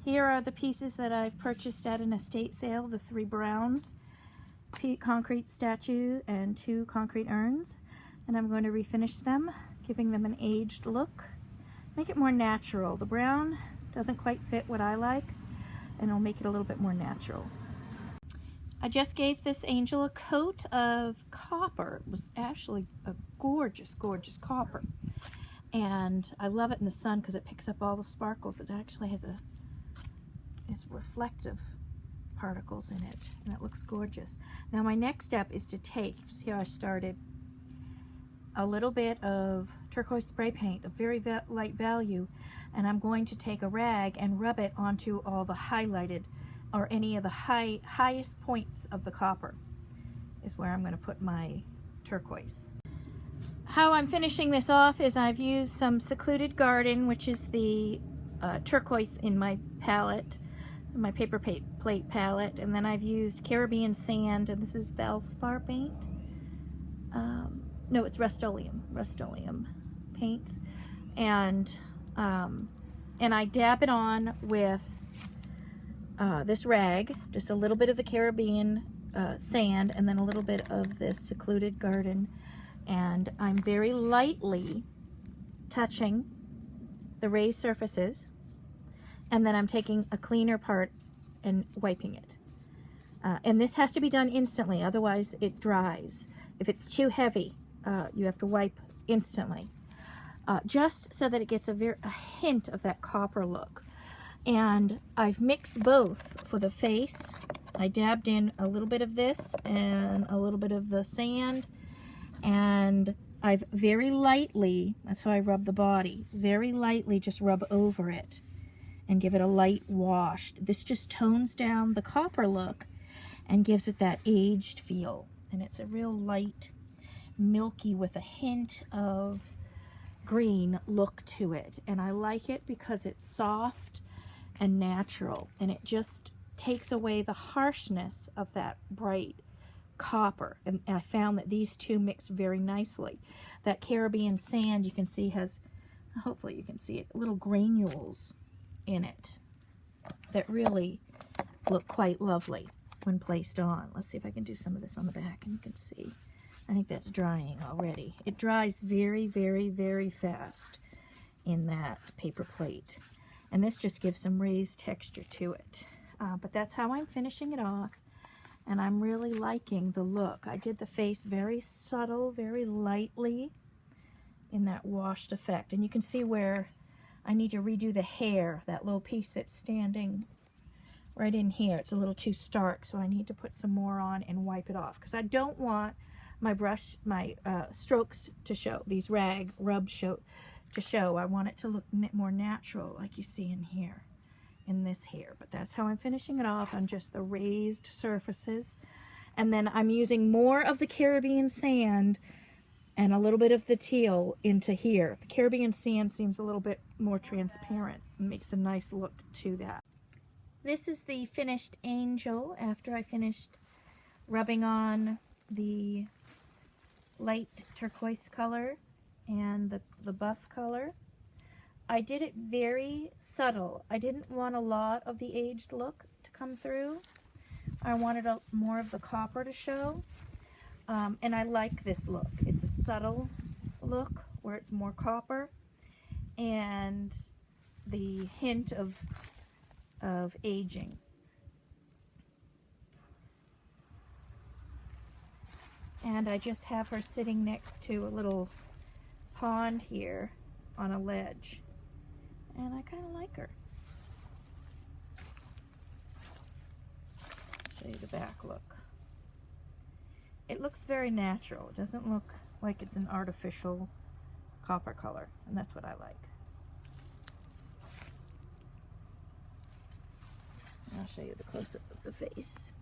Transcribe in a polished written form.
Here are the pieces that I've purchased at an estate sale, the 3 browns, concrete statue, and 2 concrete urns. And I'm going to refinish them, giving them an aged look. Make it more natural. The brown doesn't quite fit what I like, and it'll make it a little bit more natural. I just gave this angel a coat of copper. It was actually a gorgeous, gorgeous copper. And I love it in the sun because it picks up all the sparkles. It actually has reflective particles in it, and it looks gorgeous. Now my next step is to take, see how I started, a little bit of turquoise spray paint of very light value, and I'm going to take a rag and rub it onto all the highlighted, or any of the highest points of the copper is where I'm going to put my turquoise. How I'm finishing this off is I've used some Secluded Garden, which is the turquoise in my palette, my paper plate palette, and then I've used Caribbean Sand, and this is Valspar paint. No, it's Rust-Oleum paint, and I dab it on with this rag, just a little bit of the Caribbean sand, and then a little bit of this Secluded Garden, and I'm very lightly touching the raised surfaces, and then I'm taking a cleaner part and wiping it. And this has to be done instantly, otherwise it dries. If it's too heavy, you have to wipe instantly, just so that it gets a hint of that copper look. And I've mixed both for the face. I dabbed in a little bit of this and a little bit of the sand, and I've very lightly, that's how I rub the body, very lightly just rub over it and give it a light wash. This just tones down the copper look and gives it that aged feel. And it's a real light, milky with a hint of green look to it. And I like it because it's soft and natural, and it just takes away the harshness of that bright copper. And I found that these two mix very nicely. That Caribbean Sand, you can see, has, hopefully you can see it, little granules in it that really look quite lovely when placed on. Let's see if I can do some of this on the back, and you can see. I think that's drying already. It dries very, very, very fast in that paper plate. And this just gives some raised texture to it. But that's how I'm finishing it off. And I'm really liking the look. I did the face very subtle, very lightly in that washed effect. And you can see where I need to redo the hair, that little piece that's standing right in here. It's a little too stark, so I need to put some more on and wipe it off, because I don't want my brush, my strokes to show, these rub to show. I want it to look more natural, like you see in here, in this hair. But that's how I'm finishing it off, on just the raised surfaces. And then I'm using more of the Caribbean Sand and a little bit of the teal into here. The Caribbean Sand seems a little bit more transparent and makes a nice look to that. This is the finished angel after I finished rubbing on the light turquoise color and the buff color. I did it very subtle. I didn't want a lot of the aged look to come through. I wanted more of the copper to show. And I like this look. It's a subtle look where it's more copper and the hint of aging. And I just have her sitting next to a little pond here on a ledge. And I kind of like her. Show you the back look. It looks very natural. It doesn't look like it's an artificial copper color, and that's what I like. I'll show you the close-up of the face.